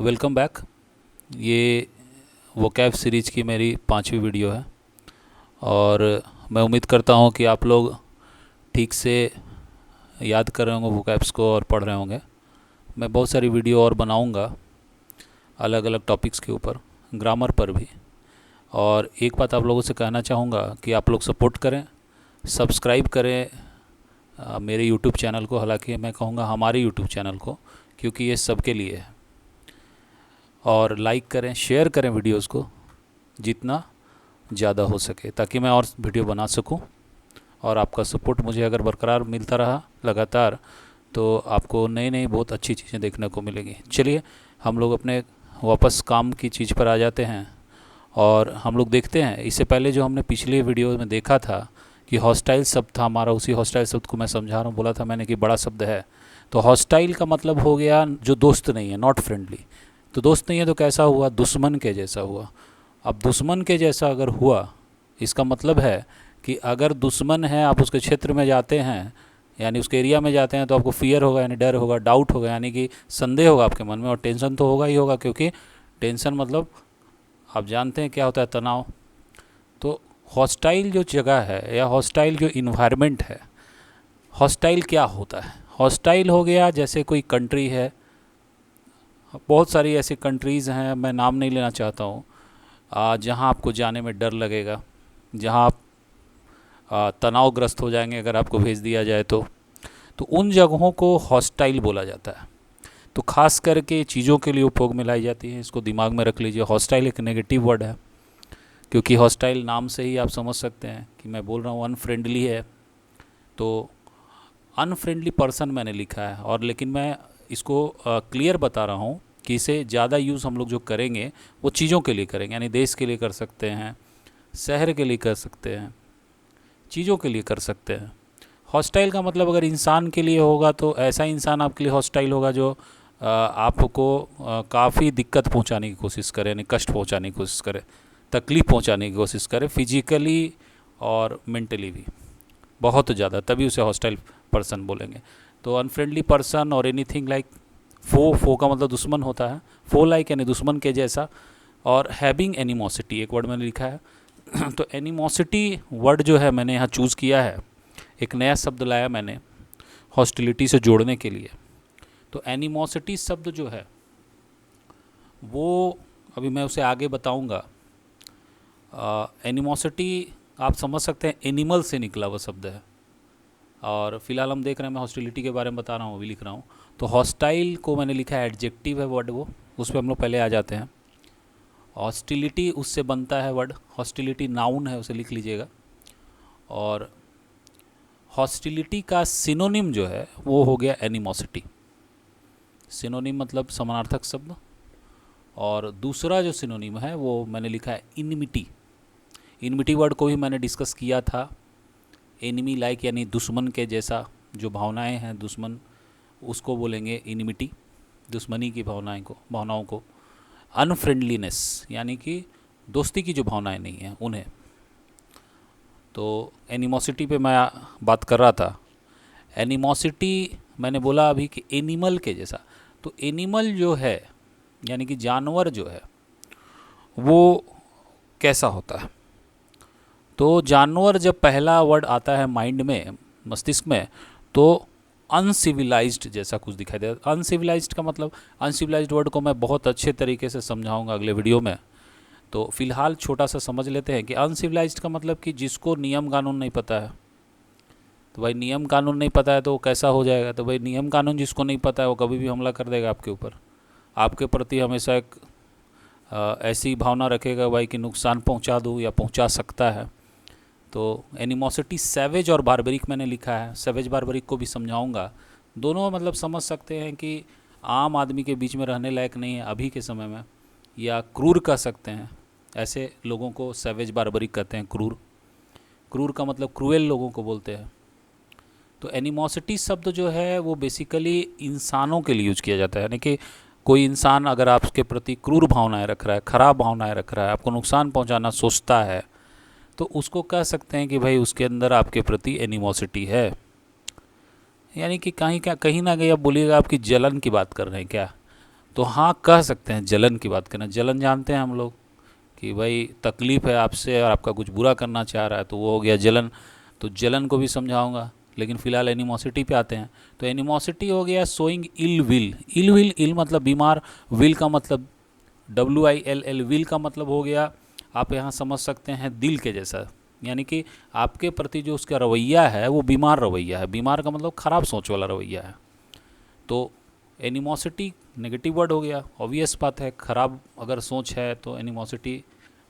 Welcome back. ये vocab series की मेरी 5वीं वीडियो है और मैं उम्मीद करता हूँ कि आप लोग ठीक से याद कर रहे होंगे वोकैब्स को और पढ़ रहे होंगे। मैं बहुत सारी वीडियो और बनाऊँगा अलग अलग टॉपिक्स के ऊपर, ग्रामर पर भी। और एक बात आप लोगों से कहना चाहूँगा कि आप लोग सपोर्ट करें, सब्सक्राइब करें मेरे यूट्यूब चैनल को। हालांकि मैं कहूँगा हमारे यूट्यूब चैनल को, क्योंकि ये सबके लिए है। और लाइक करें, शेयर करें वीडियोस को जितना ज़्यादा हो सके, ताकि मैं और वीडियो बना सकूं। और आपका सपोर्ट मुझे अगर बरकरार मिलता रहा लगातार, तो आपको नई नई बहुत अच्छी चीज़ें देखने को मिलेंगी। चलिए हम लोग अपने वापस काम की चीज़ पर आ जाते हैं और हम लोग देखते हैं। इससे पहले जो हमने पिछले वीडियो में देखा था कि हॉस्टाइल शब्द था हमारा, उसी हॉस्टाइल शब्द को मैं समझा रहा हूँ। बोला था मैंने कि बड़ा शब्द है। तो हॉस्टाइल का मतलब हो गया जो दोस्त नहीं है, नॉट फ्रेंडली। तो दोस्त नहीं है तो कैसा हुआ? दुश्मन के जैसा हुआ। अब दुश्मन के जैसा अगर हुआ, इसका मतलब है कि अगर दुश्मन है, आप उसके क्षेत्र में जाते हैं, यानी उसके एरिया में जाते हैं, तो आपको फियर होगा, यानी डर होगा, डाउट होगा, यानी कि संदेह होगा आपके मन में, और टेंशन तो होगा ही होगा, क्योंकि टेंशन मतलब आप जानते हैं क्या होता है, तनाव। तो हॉस्टाइल जो जगह है या हॉस्टाइल जो इन्वायरमेंट है, हॉस्टाइल क्या होता है? हॉस्टाइल हो गया जैसे कोई कंट्री है, बहुत सारी ऐसी कंट्रीज़ हैं, मैं नाम नहीं लेना चाहता हूँ, जहाँ आपको जाने में डर लगेगा, जहाँ आप तनावग्रस्त हो जाएंगे अगर आपको भेज दिया जाए तो उन जगहों को हॉस्टाइल बोला जाता है। तो खास करके चीज़ों के लिए उपयोग में लाई जाती है। इसको दिमाग में रख लीजिए। हॉस्टाइल एक नेगेटिव वर्ड है, क्योंकि हॉस्टाइल नाम से ही आप समझ सकते हैं कि मैं बोल रहा हूँ अनफ्रेंडली है। तो अनफ्रेंडली पर्सन मैंने लिखा है, और लेकिन मैं इसको क्लियर बता रहा हूँ कि इसे ज़्यादा यूज़ हम लोग जो करेंगे वो चीज़ों के लिए करेंगे, यानी देश के लिए कर सकते हैं, शहर के लिए कर सकते हैं, चीज़ों के लिए कर सकते हैं। हॉस्टाइल का मतलब अगर इंसान के लिए होगा तो ऐसा इंसान आपके लिए हॉस्टाइल होगा जो आपको काफ़ी दिक्कत पहुंचाने की कोशिश करे, यानी कष्ट पहुंचाने की कोशिश करे, तकलीफ़ पहुंचाने की कोशिश करे, फिजिकली और मेंटली भी बहुत ज़्यादा, तभी उसे हॉस्टाइल पर्सन बोलेंगे। तो अनफ्रेंडली पर्सन और एनीथिंग लाइक फो का मतलब दुश्मन होता है, फो लाइक यानी दुश्मन के जैसा। और हैविंग एनिमोसिटी एक वर्ड मैंने लिखा है तो एनिमोसिटी वर्ड जो है मैंने यहाँ चूज़ किया है, एक नया शब्द लाया मैंने हॉस्टिलिटी से जोड़ने के लिए। तो एनिमोसिटी शब्द जो है वो अभी मैं उसे आगे बताऊंगा। एनिमोसिटी आप समझ सकते हैं एनिमल से निकला हुआ शब्द है, और फिलहाल हम देख रहे हैं मैं हॉस्टिलिटी के बारे में बता रहा हूँ, अभी लिख रहा हूँ। तो हॉस्टाइल को मैंने लिखा है एडजेक्टिव है वर्ड, वो उस पर हम लोग पहले आ जाते हैं। हॉस्टिलिटी उससे बनता है वर्ड, हॉस्टिलिटी नाउन है, उसे लिख लीजिएगा। और हॉस्टिलिटी का सिनोनिम जो है वो हो गया एनिमोसिटी। सिनोनिम मतलब समानार्थक शब्द। और दूसरा जो सिनोनिम है वो मैंने लिखा है इनमिटी। इनमिटी वर्ड को भी मैंने डिस्कस किया था। एनिमी लाइक यानी दुश्मन के जैसा, जो भावनाएं हैं दुश्मन, उसको बोलेंगे इनमिटी, दुश्मनी की भावनाओं को। अनफ्रेंडलीनेस यानी कि दोस्ती की जो भावनाएं नहीं हैं उन्हें। तो एनिमोसिटी पे मैं बात कर रहा था। एनिमोसिटी मैंने बोला अभी कि एनिमल के जैसा। तो एनिमल जो है यानी कि जानवर जो है वो कैसा होता है? तो जानवर जब पहला वर्ड आता है माइंड में, मस्तिष्क में, तो अनसिविलाइज्ड जैसा कुछ दिखाई देता है। अनसिविलाइज्ड का मतलब, अनसिविलाइज्ड वर्ड को मैं बहुत अच्छे तरीके से समझाऊंगा अगले वीडियो में। तो फिलहाल छोटा सा समझ लेते हैं कि अनसिविलाइज्ड का मतलब कि जिसको नियम कानून नहीं पता है। तो भाई नियम कानून नहीं पता है तो वो कैसा हो जाएगा? तो भाई नियम कानून जिसको नहीं पता है वो कभी भी हमला कर देगा आपके ऊपर, आपके प्रति हमेशा एक ऐसी भावना रखेगा भाई कि नुकसान पहुंचा दूं या पहुंचा सकता है। तो एनिमोसिटी सैवेज और बारबरिक मैंने लिखा है, सैवेज बारबरिक को भी समझाऊंगा। दोनों मतलब समझ सकते हैं कि आम आदमी के बीच में रहने लायक नहीं है अभी के समय में, या क्रूर कह सकते हैं। ऐसे लोगों को सैवेज बारबरिक कहते हैं, क्रूर। क्रूर का मतलब क्रूएल लोगों को बोलते हैं। तो एनिमोसिटी शब्द जो है वो बेसिकली इंसानों के लिए यूज किया जाता है, यानी कि कोई इंसान अगर आपके प्रति क्रूर भावनाएं रख रहा है, खराब भावनाएं रख रहा है, आपको नुकसान पहुंचाना सोचता है, तो उसको कह सकते हैं कि भाई उसके अंदर आपके प्रति एनिमोसिटी है। यानी कि कहीं ना कहीं आप बोलिएगा आपकी जलन की बात कर रहे हैं क्या, तो हाँ कह सकते हैं जलन की बात करें, जलन जानते हैं हम लोग कि भाई तकलीफ़ है आपसे और आपका कुछ बुरा करना चाह रहा है, तो वो हो गया जलन। तो जलन को भी समझाऊंगा, लेकिन फ़िलहाल एनिमोसिटी पे आते हैं। तो एनिमोसिटी हो गया sowing ill will. Ill will, ill मतलब बीमार, विल का मतलब WILL, विल का मतलब हो गया, आप यहाँ समझ सकते हैं दिल के जैसा, यानी कि आपके प्रति जो उसका रवैया है वो बीमार रवैया है। बीमार का मतलब खराब सोच वाला रवैया है। तो एनिमोसिटी नेगेटिव वर्ड हो गया, ऑब्वियस बात है, खराब अगर सोच है तो एनिमोसिटी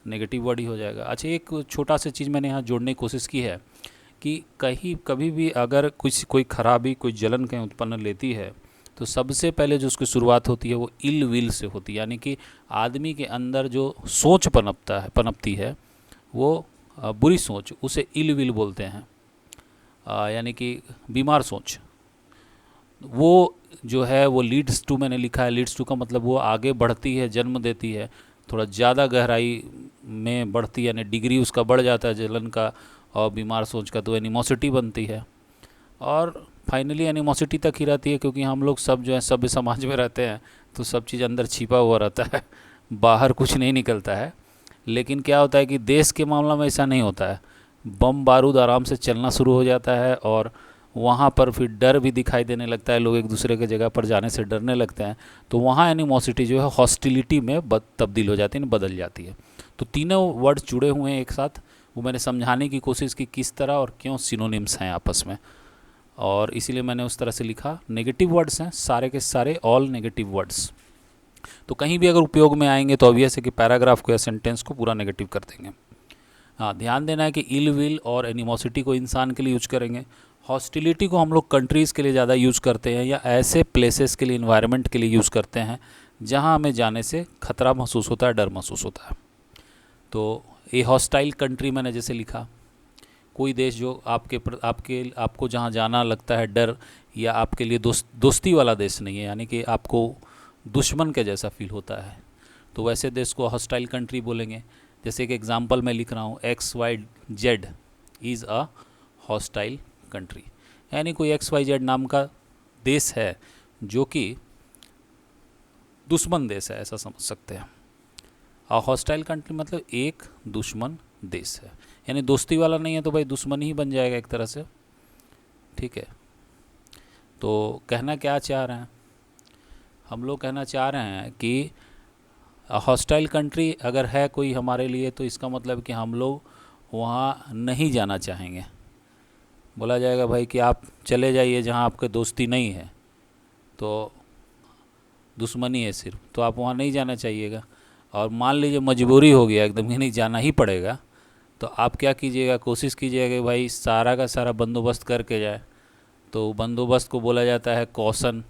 नेगेटिव वर्ड ही हो जाएगा। अच्छा, एक छोटा सा चीज़ मैंने यहाँ जोड़ने की कोशिश की है कि कहीं कभी भी अगर कुछ कोई खराबी, कोई जलन कहीं उत्पन्न लेती है, तो सबसे पहले जो उसकी शुरुआत होती है वो इल विल से होती है, यानी कि आदमी के अंदर जो सोच पनपती है वो बुरी सोच, उसे इल विल बोलते हैं, यानी कि बीमार सोच। वो जो है वो लीड्स टू, मैंने लिखा है लीड्स टू का मतलब वो आगे बढ़ती है, जन्म देती है, थोड़ा ज़्यादा गहराई में बढ़ती है, यानी डिग्री उसका बढ़ जाता है जलन का और बीमार सोच का, तो एनिमोसिटी बनती है। और फाइनली एनिमोसिटी तक ही रहती है, क्योंकि हम लोग सब जो है सभ्य समाज में रहते हैं, तो सब चीज़ अंदर छिपा हुआ रहता है, बाहर कुछ नहीं निकलता है। लेकिन क्या होता है कि देश के मामला में ऐसा नहीं होता है, बम बारूद आराम से चलना शुरू हो जाता है और वहाँ पर फिर डर भी दिखाई देने लगता है, लोग एक दूसरे के जगह पर जाने से डरने लगते हैं। तो वहाँ एनिमोसिटी जो है हॉस्टिलिटी में तब्दील हो जाती है, बदल जाती है। तो तीनों वर्ड जुड़े हुए हैं एक साथ, वो मैंने समझाने की कोशिश की किस तरह और क्यों सिनोनिम्स हैं आपस में, और इसीलिए मैंने उस तरह से लिखा। नेगेटिव वर्ड्स हैं सारे के सारे, ऑल नेगेटिव वर्ड्स। तो कहीं भी अगर उपयोग में आएंगे तो ऑब्वियस है कि पैराग्राफ को या सेंटेंस को पूरा नेगेटिव कर देंगे। हाँ, ध्यान देना है कि इल विल और एनिमोसिटी को इंसान के लिए यूज करेंगे, हॉस्टिलिटी को हम लोग कंट्रीज़ के लिए ज़्यादा यूज़ करते हैं या ऐसे प्लेसेस के लिए, इन्वायरमेंट के लिए यूज़ करते हैं जहाँ हमें जाने से खतरा महसूस होता है, डर महसूस होता है। तो ये हॉस्टाइल कंट्री मैंने जैसे लिखा, कोई देश जो आपको जहाँ जाना लगता है डर, या आपके लिए दोस्ती वाला देश नहीं है, यानी कि आपको दुश्मन के जैसा फील होता है, तो वैसे देश को हॉस्टाइल कंट्री बोलेंगे। जैसे एक एग्जांपल मैं लिख रहा हूँ, XYZ is a hostile country, यानी कोई XYZ नाम का देश है जो कि दुश्मन देश है, ऐसा समझ सकते हैं। और हॉस्टाइल कंट्री मतलब एक दुश्मन देश है, यानी दोस्ती वाला नहीं है तो भाई दुश्मन ही बन जाएगा एक तरह से, ठीक है। तो कहना क्या चाह रहे हैं हम लोग, कहना चाह रहे हैं कि हॉस्टाइल कंट्री अगर है कोई हमारे लिए, तो इसका मतलब कि हम लोग वहाँ नहीं जाना चाहेंगे। बोला जाएगा भाई कि आप चले जाइए जहाँ आपके दोस्ती नहीं है, तो दुश्मनी है सिर्फ, तो आप वहाँ नहीं जाना चाहिएगा। और मान लीजिए मजबूरी हो गया एकदम कि नहीं जाना ही पड़ेगा, तो आप क्या कीजिएगा, कोशिश कीजिएगा कि भाई सारा का सारा बंदोबस्त करके जाए। तो बंदोबस्त को बोला जाता है कॉशन।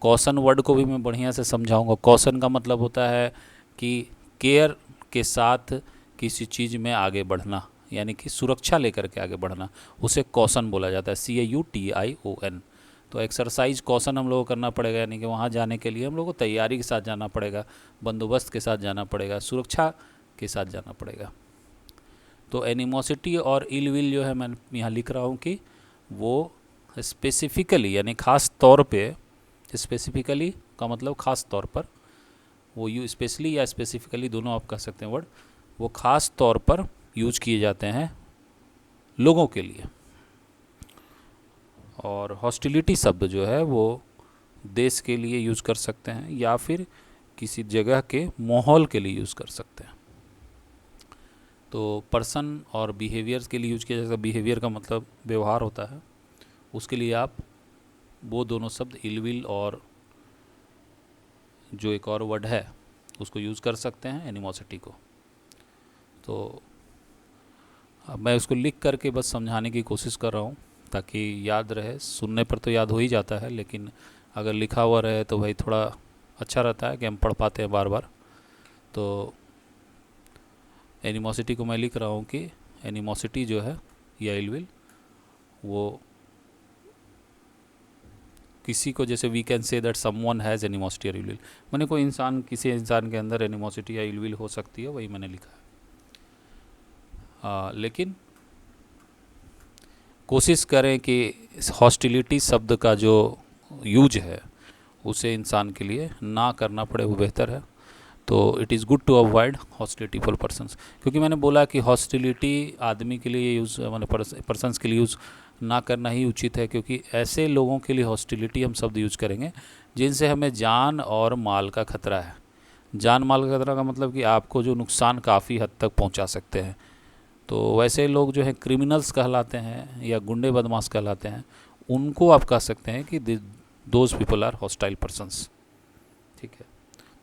कॉशन वर्ड को भी मैं बढ़िया से समझाऊंगा। कॉशन का मतलब होता है कि केयर के साथ किसी चीज़ में आगे बढ़ना, यानी कि सुरक्षा लेकर के आगे बढ़ना, उसे कॉशन बोला जाता है, CAUTION। तो एक्सरसाइज कॉशन हम लोगों को करना पड़ेगा, यानी कि वहाँ जाने के लिए हम लोगों को तैयारी के साथ जाना पड़ेगा, बंदोबस्त के साथ जाना पड़ेगा, सुरक्षा के साथ जाना पड़ेगा। तो एनिमोसिटी और इल विल जो है मैं यहाँ लिख रहा हूँ कि वो स्पेसिफिकली, यानी ख़ास तौर पे, स्पेसिफिकली का मतलब ख़ास तौर पर, वो यू स्पेशली या स्पेसिफिकली दोनों आप कह सकते हैं वर्ड, वो ख़ास तौर पर यूज किए जाते हैं लोगों के लिए। और हॉस्टिलिटी शब्द जो है वो देश के लिए यूज़ कर सकते हैं या फिर किसी जगह के माहौल के लिए यूज़ कर सकते हैं। तो पर्सन और बिहेवियर्स के लिए यूज किया जाता है। बिहेवियर का मतलब व्यवहार होता है, उसके लिए आप वो दोनों शब्द इल विल और जो एक और वर्ड है उसको यूज़ कर सकते हैं एनिमोसिटी को। तो अब मैं उसको लिख करके बस समझाने की कोशिश कर रहा हूँ ताकि याद रहे। सुनने पर तो याद हो ही जाता है, लेकिन अगर लिखा हुआ रहे तो भाई थोड़ा अच्छा रहता है कि हम पढ़ पाते हैं बार बार। तो एनिमोसिटी को मैं लिख रहा हूँ कि एनिमोसिटी जो है या इल विल, वो किसी को, जैसे we can say that someone has animosity और इल विल, मैंने कोई इंसान, किसी इंसान के अंदर एनिमोसिटी या इल विल हो सकती है, वही मैंने लिखा है। लेकिन कोशिश करें कि हॉस्टिलिटी शब्द का जो यूज है उसे इंसान के लिए ना करना पड़े वो बेहतर है। तो it is good to avoid hostility for persons, क्योंकि मैंने बोला कि हॉस्टिलिटी आदमी के लिए यूज़ मैंने पर्सनस के लिए यूज़ ना करना ही उचित है, क्योंकि ऐसे लोगों के लिए हॉस्टिलिटी हम शब्द यूज करेंगे जिनसे हमें जान और माल का खतरा है। जान माल का खतरा का मतलब कि आपको जो नुकसान काफ़ी हद तक पहुंचा सकते हैं। तो वैसे लोग जो है क्रिमिनल्स कहलाते हैं या गुंडे बदमाश कहलाते हैं, उनको आप कह सकते हैं कि those people are hostile persons. ठीक है,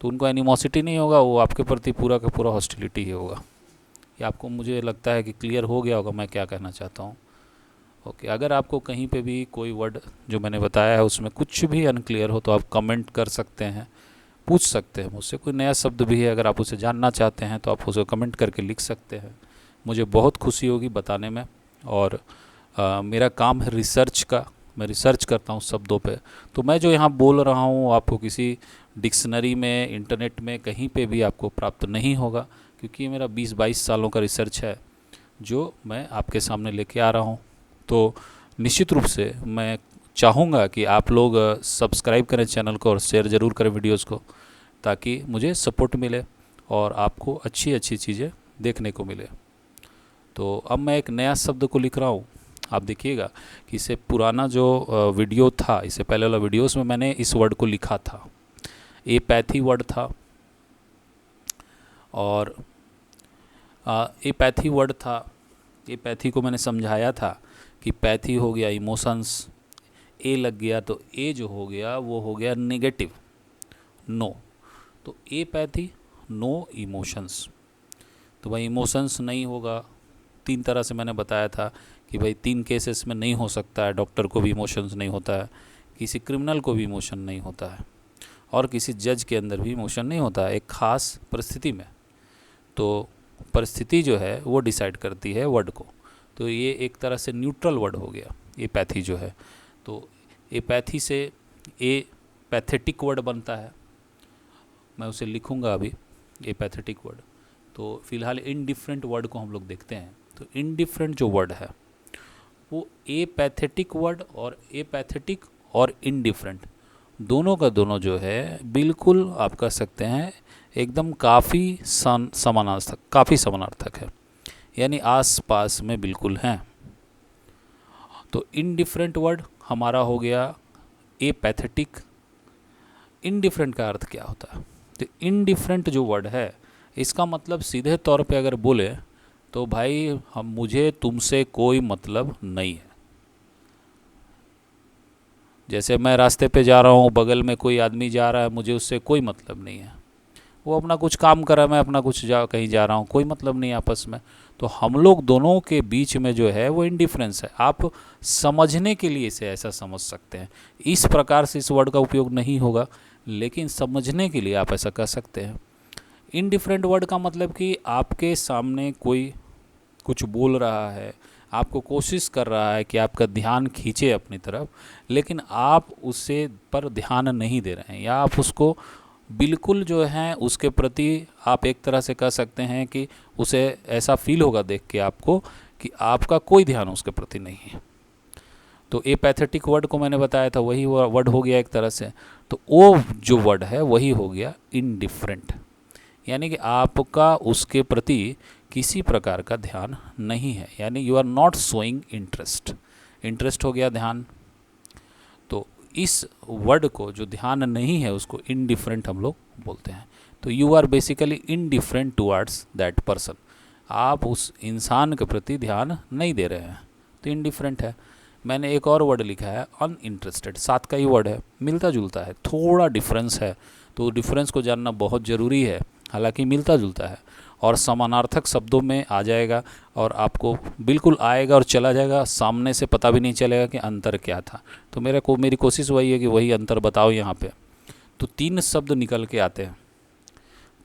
तो उनको एनिमोसिटी नहीं होगा, वो आपके प्रति पूरा का पूरा हॉस्टिलिटी ही होगा। ये आपको, मुझे लगता है कि क्लियर हो गया होगा मैं क्या कहना चाहता हूँ। ओके, अगर आपको कहीं पे भी कोई वर्ड जो मैंने बताया है उसमें कुछ भी अनक्लियर हो तो आप कमेंट कर सकते हैं, पूछ सकते हैं मुझसे। कोई नया शब्द भी है अगर आप उसे जानना चाहते हैं तो आप उसे कमेंट करके लिख सकते हैं, मुझे बहुत खुशी होगी बताने में। और मेरा काम है रिसर्च का, मैं रिसर्च करता हूँ शब्दों पे। तो मैं जो यहाँ बोल रहा हूँ आपको किसी डिक्शनरी में, इंटरनेट में, कहीं पे भी आपको प्राप्त नहीं होगा, क्योंकि ये मेरा 20-22 सालों का रिसर्च है जो मैं आपके सामने लेके आ रहा हूँ। तो निश्चित रूप से मैं चाहूँगा कि आप लोग सब्सक्राइब करें चैनल को और शेयर ज़रूर करें वीडियोज़ को, ताकि मुझे सपोर्ट मिले और आपको अच्छी अच्छी चीज़ें देखने को मिले। तो अब मैं एक नया शब्द को लिख रहा हूँ, आप देखिएगा कि इससे पुराना जो वीडियो था, इससे पहले वाला वीडियोस में मैंने इस वर्ड को लिखा था, एपैथी वर्ड था। और एपैथी वर्ड था, एपैथी को मैंने समझाया था कि पैथी हो गया इमोशंस, ए लग गया तो ए जो हो गया वो हो गया नेगेटिव, नो। तो एपैथी, नो इमोशंस। तो भाई इमोशंस नहीं होगा, 3 तरह से मैंने बताया था कि भाई 3 केसेस में नहीं हो सकता है। डॉक्टर को भी इमोशंस नहीं होता है, किसी क्रिमिनल को भी इमोशन नहीं होता है, और किसी जज के अंदर भी इमोशन नहीं होता है, एक ख़ास परिस्थिति में। तो परिस्थिति जो है वो डिसाइड करती है वर्ड को। तो ये एक तरह से न्यूट्रल वर्ड हो गया एपैथी जो है। तो एपैथी से ए पैथेटिक वर्ड बनता है, मैं उसे लिखूंगा अभी, एपैथेटिक वर्ड। तो फिलहाल इनडिफरेंट वर्ड को हम लोग देखते हैं। तो इनडिफरेंट जो वर्ड है वो एपैथेटिक वर्ड, और एपैथेटिक और इनडिफरेंट दोनों का दोनों जो है बिल्कुल आप कह सकते हैं एकदम काफ़ी समानार्थक है, यानी आस पास में बिल्कुल हैं। तो इनडिफरेंट वर्ड हमारा हो गया एपैथेटिक। इनडिफरेंट का अर्थ क्या होता है? तो इनडिफरेंट जो वर्ड है इसका मतलब सीधे तौर पे अगर बोले तो भाई मुझे तुमसे कोई मतलब नहीं है। जैसे मैं रास्ते पे जा रहा हूँ, बगल में कोई आदमी जा रहा है, मुझे उससे कोई मतलब नहीं है, वो अपना कुछ काम कर रहा है, मैं अपना कुछ कहीं जा रहा हूँ, कोई मतलब नहीं आपस में। तो हम लोग दोनों के बीच में जो है वो इंडिफरेंस है। आप समझने के लिए इसे ऐसा समझ सकते हैं, इस प्रकार से इस वर्ड का उपयोग नहीं होगा, लेकिन समझने के लिए आप ऐसा कह सकते हैं। इनडिफरेंट वर्ड का मतलब कि आपके सामने कोई कुछ बोल रहा है, आपको कोशिश कर रहा है कि आपका ध्यान खींचे अपनी तरफ, लेकिन आप उससे पर ध्यान नहीं दे रहे हैं, या आप उसको बिल्कुल जो है उसके प्रति आप एक तरह से कह सकते हैं कि उसे ऐसा फील होगा देख के आपको कि आपका कोई ध्यान उसके प्रति नहीं है। तो एपैथेटिक वर्ड को मैंने बताया था, वही वर्ड हो गया एक तरह से। तो वो जो वर्ड है वही हो गया इनडिफरेंट, यानी कि आपका उसके प्रति किसी प्रकार का ध्यान नहीं है, यानी you are not showing interest. Interest हो गया ध्यान। तो इस वर्ड को जो ध्यान नहीं है उसको इनडिफरेंट हम लोग बोलते हैं। तो you are basically indifferent towards that person, आप उस इंसान के प्रति ध्यान नहीं दे रहे हैं, तो इनडिफरेंट है। मैंने एक और वर्ड लिखा है अनइंटरेस्टेड, साथ का ही वर्ड है, मिलता जुलता है, थोड़ा डिफरेंस है, तो डिफरेंस को जानना बहुत ज़रूरी है। हालांकि मिलता जुलता है और समानार्थक शब्दों में आ जाएगा, और आपको बिल्कुल आएगा और चला जाएगा, सामने से पता भी नहीं चलेगा कि अंतर क्या था। तो मेरी कोशिश वही है कि वही अंतर बताओ यहाँ पे। तो 3 शब्द निकल के आते हैं।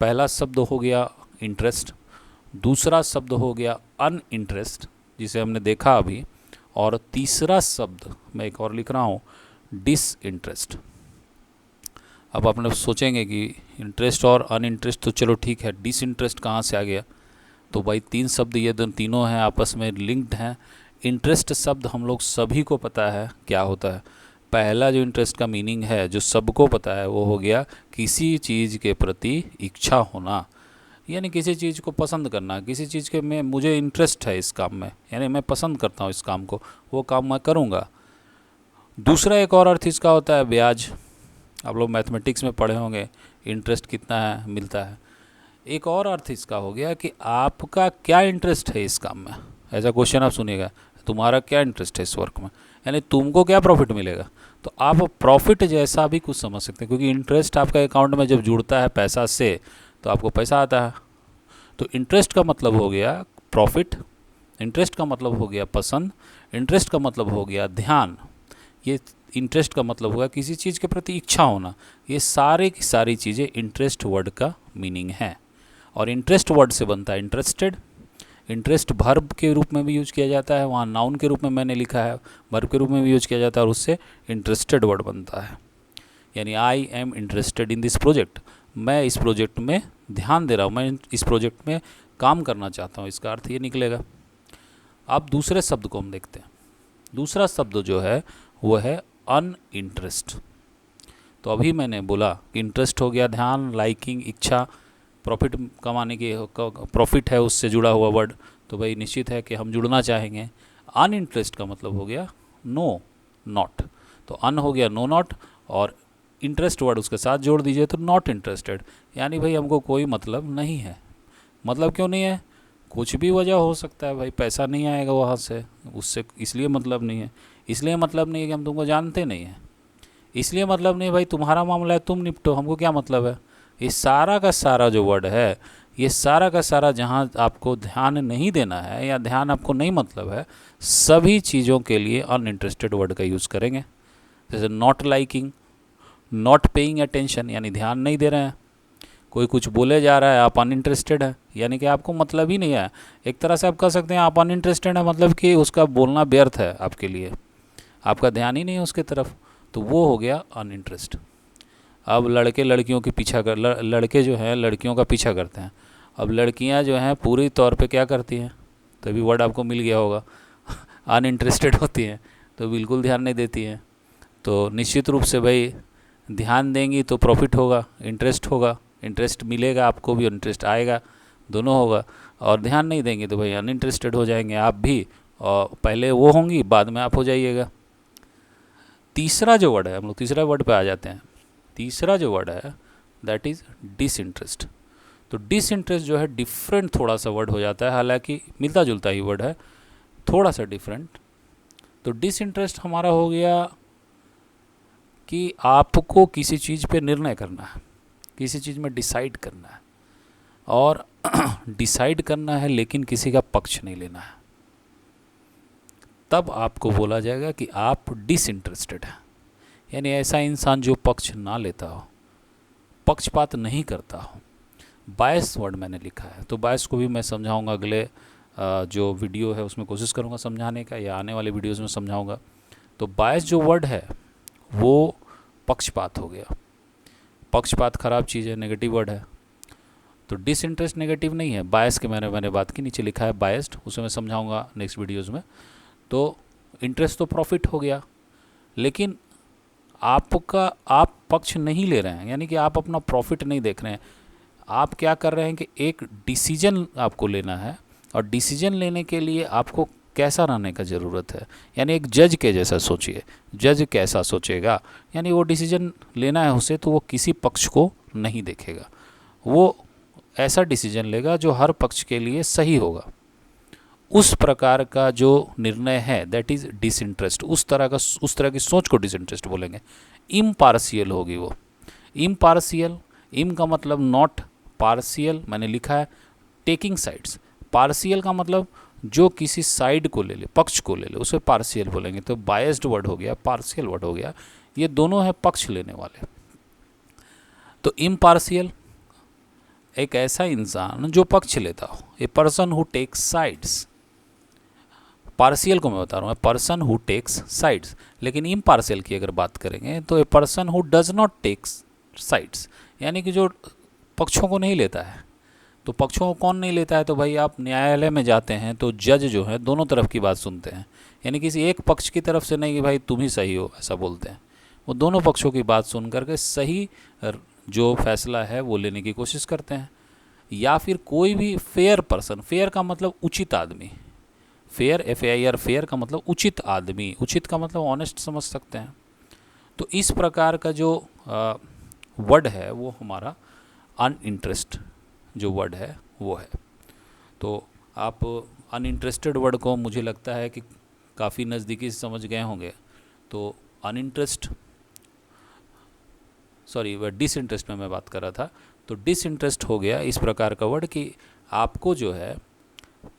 पहला शब्द हो गया इंटरेस्ट, दूसरा शब्द हो गया अनइंटरेस्ट जिसे हमने देखा अभी, और तीसरा शब्द मैं एक और लिख रहा हूँ डिसइंटरेस्ट। अब आप लोग सोचेंगे कि इंटरेस्ट और अनइंटरेस्ट तो चलो ठीक है, डिसइंटरेस्ट कहाँ से आ गया? तो भाई 3 शब्द ये तीनों हैं आपस में लिंक्ड हैं। इंटरेस्ट शब्द हम लोग सभी को पता है क्या होता है, पहला जो इंटरेस्ट का मीनिंग है जो सबको पता है वो हो गया किसी चीज़ के प्रति इच्छा होना, यानी किसी चीज़ को पसंद करना, किसी चीज़ के में मुझे इंटरेस्ट है इस काम में, यानी मैं पसंद करता हूँ इस काम को, वो काम मैं करूँगा। दूसरा एक और अर्थ इसका होता है ब्याज। आप लोग मैथमेटिक्स में पढ़े होंगे इंटरेस्ट कितना है मिलता है। एक और अर्थ इसका हो गया कि आपका क्या इंटरेस्ट है इस काम में। ऐसा क्वेश्चन आप सुनिएगा, तुम्हारा क्या इंटरेस्ट है इस वर्क में, यानी तुमको क्या प्रॉफिट मिलेगा। तो आप प्रॉफिट जैसा भी कुछ समझ सकते हैं, क्योंकि इंटरेस्ट आपका अकाउंट में जब जुड़ता है पैसा से तो आपको पैसा आता है। तो इंटरेस्ट का मतलब हो गया प्रॉफिट, इंटरेस्ट का मतलब हो गया पसंद, इंटरेस्ट का मतलब हो गया ध्यान, ये इंटरेस्ट का मतलब होगा किसी चीज़ के प्रति इच्छा होना। ये सारे की सारी चीज़ें इंटरेस्ट वर्ड का मीनिंग है। और इंटरेस्ट वर्ड से बनता है इंटरेस्टेड। इंटरेस्ट वर्ब के रूप में भी यूज किया जाता है, वहाँ नाउन के रूप में मैंने लिखा है, वर्ब के रूप में भी यूज किया जाता है और उससे इंटरेस्टेड वर्ड बनता है। यानी I am interested in this project, मैं इस प्रोजेक्ट में ध्यान दे रहा हूँ, मैं इस प्रोजेक्ट में काम करना चाहता हूँ, इसका अर्थ ये निकलेगा। अब दूसरे शब्द को हम देखते हैं। दूसरा शब्द जो है वो है अनइंटरेस्ट। तो अभी मैंने बोला कि इंटरेस्ट हो गया ध्यान, लाइकिंग, इच्छा, प्रॉफिट कमाने की प्रॉफिट है उससे जुड़ा हुआ वर्ड, तो भाई निश्चित है कि हम जुड़ना चाहेंगे। अनइंटरेस्ट का मतलब हो गया नो नॉट, तो अन हो गया नो नॉट और इंटरेस्ट वर्ड उसके साथ जोड़ दीजिए तो नॉट इंटरेस्टेड, यानी भाई हमको कोई मतलब नहीं है। मतलब क्यों नहीं है, कुछ भी वजह हो सकता है भाई, पैसा नहीं आएगा वहाँ से, उससे इसलिए मतलब नहीं है। इसलिए मतलब नहीं है कि हम तुमको जानते नहीं हैं, इसलिए मतलब नहीं भाई तुम्हारा मामला है तुम निपटो, हमको क्या मतलब है। ये सारा का सारा जो वर्ड है, ये सारा का सारा जहाँ आपको ध्यान नहीं देना है या ध्यान आपको नहीं मतलब है, सभी चीज़ों के लिए अनइंटरेस्टेड वर्ड का यूज़ करेंगे। जैसे not liking, not paying attention, यानी ध्यान नहीं दे रहे हैं। कोई कुछ बोले जा रहा है आप अनइंटरेस्टेड है, यानी कि आपको मतलब ही नहीं है। एक तरह से आप कह सकते हैं आप अनइंटरेस्टेड है, मतलब कि उसका बोलना व्यर्थ है आपके लिए, आपका ध्यान ही नहीं है उसके तरफ, तो वो हो गया अनइंटरेस्ट। अब लड़के लड़कियों के पीछा कर लड़के जो हैं लड़कियों का पीछा करते हैं, अब लड़कियां जो हैं पूरी तौर पे क्या करती हैं, तभी वर्ड आपको मिल गया होगा अनइंटरेस्टेड होती हैं, तो बिल्कुल ध्यान नहीं देती हैं। तो निश्चित रूप से भाई ध्यान देंगी तो प्रॉफिट होगा, इंटरेस्ट होगा, इंटरेस्ट मिलेगा आपको भी, इंटरेस्ट आएगा, दोनों होगा। और ध्यान नहीं देंगे तो भाई अनइंटरेस्टेड हो जाएंगे आप भी, और पहले वो होंगी बाद में आप हो जाइएगा। तीसरा जो वर्ड है, हम लोग तीसरा वर्ड पे आ जाते हैं। तीसरा जो वर्ड है दैट इज़ डिसइंटरेस्ट। तो डिसइंटरेस्ट जो है डिफरेंट थोड़ा सा वर्ड हो जाता है, हालांकि मिलता जुलता ही वर्ड है, थोड़ा सा डिफरेंट। तो डिसइंटरेस्ट हमारा हो गया कि आपको किसी चीज़ पे निर्णय करना है, किसी चीज़ में डिसाइड करना है, और डिसाइड करना है लेकिन किसी का पक्ष नहीं लेना है, तब आपको बोला जाएगा कि आप डिसइंटरेस्टेड हैं। यानी ऐसा इंसान जो पक्ष ना लेता हो, पक्षपात नहीं करता हो। बायस वर्ड मैंने लिखा है, तो बायस को भी मैं समझाऊंगा अगले जो वीडियो है उसमें कोशिश करूंगा समझाने का, या आने वाले वीडियोज़ में समझाऊंगा। तो बायस जो वर्ड है वो पक्षपात हो गया। पक्षपात खराब चीज़ है, नेगेटिव वर्ड है। तो डिसइंटरेस्ट नेगेटिव नहीं है, बायस के मैंने बात की, नीचे लिखा है बायस्ड, उसे मैं समझाऊंगा नेक्स्ट वीडियोज़ में। तो इंटरेस्ट तो प्रॉफिट हो गया, लेकिन आप पक्ष नहीं ले रहे हैं, यानी कि आप अपना प्रॉफिट नहीं देख रहे हैं। आप क्या कर रहे हैं कि एक डिसीजन आपको लेना है, और डिसीजन लेने के लिए आपको कैसा रहने का ज़रूरत है, यानी एक जज के जैसा सोचिए। जज कैसा सोचेगा, यानी वो डिसीजन लेना है उसे, तो वो किसी पक्ष को नहीं देखेगा, वो ऐसा डिसीजन लेगा जो हर पक्ष के लिए सही होगा। उस प्रकार का जो निर्णय है दैट इज़ डिसइंटरेस्ट। उस तरह की सोच को डिसइंटरेस्ट बोलेंगे। इम्पार्शियल होगी वो, इम्पार्शियल, इम का मतलब नॉट, पार्शियल मैंने लिखा है टेकिंग साइड्स। पार्शियल का मतलब जो किसी साइड को ले ले, पक्ष को ले ले, उसे पार्शियल बोलेंगे। तो बायस्ड वर्ड हो गया, पार्शियल वर्ड हो गया, ये दोनों है पक्ष लेने वाले। तो इम्पार्शियल एक ऐसा इंसान जो पक्ष लेता हो, a person who takes sides. Partial को मैं बता रहा हूँ, पर्सन हु टेक्स साइड्स। लेकिन इम्पार्शियल की अगर बात करेंगे तो a person who does not takes sides, यानी कि जो पक्षों को नहीं लेता है। तो पक्षों को कौन नहीं लेता है, तो भाई आप न्यायालय में जाते हैं तो जज जो है दोनों तरफ की बात सुनते हैं, यानी किसी एक पक्ष की तरफ से नहीं कि भाई तुम ही सही हो, ऐसा बोलते हैं। वो दोनों पक्षों की बात सुन करके सही जो फैसला है वो लेने की कोशिश करते हैं। या फिर कोई भी फेयर पर्सन, फेयर का मतलब उचित आदमी, फेयर FAIR, फेयर का मतलब उचित आदमी, उचित का मतलब ऑनेस्ट समझ सकते हैं। तो इस प्रकार का जो वर्ड है वो हमारा अनइंटरेस्ट जो वर्ड है वो है। तो आप अनइंटरेस्टेड वर्ड को मुझे लगता है कि काफ़ी नज़दीकी से समझ गए होंगे। तो अनइंटरेस्ट, सॉरी वह डिसइंटरेस्ट में मैं बात कर रहा था। तो डिसइंटरेस्ट हो गया इस प्रकार का वर्ड कि आपको जो है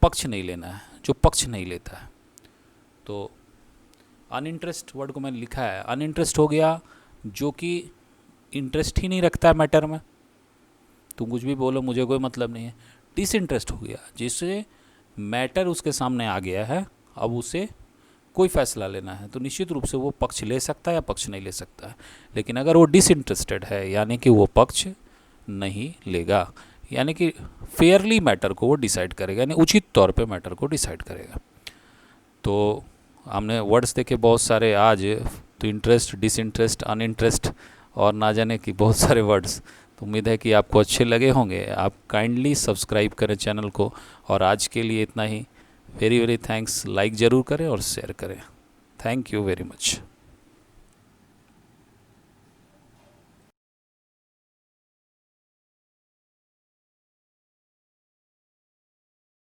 पक्ष नहीं लेना है, जो पक्ष नहीं लेता है। तो अनइंटरेस्ट वर्ड को मैंने लिखा है, अनइंटरेस्ट हो गया जो कि इंटरेस्ट ही नहीं रखता है मैटर में, तुम कुछ भी बोलो मुझे कोई मतलब नहीं है। डिसइंटरेस्ट हो गया जिससे मैटर उसके सामने आ गया है, अब उसे कोई फैसला लेना है तो निश्चित रूप से वो पक्ष ले सकता है या पक्ष नहीं ले सकता है। लेकिन अगर वो डिसइंटरेस्टेड है यानी कि वो पक्ष नहीं लेगा, यानी कि फेयरली मैटर को वो डिसाइड करेगा, यानी उचित तौर पे मैटर को डिसाइड करेगा। तो हमने वर्ड्स देखे बहुत सारे आज, तो इंटरेस्ट, डिसइंटरेस्ट, अनइंटरेस्ट और ना जाने कि बहुत सारे वर्ड्स। तो उम्मीद है कि आपको अच्छे लगे होंगे। आप काइंडली सब्सक्राइब करें चैनल को, और आज के लिए इतना ही। Very very thanks. लाइक ज़रूर करें और शेयर करें। Thank you very much.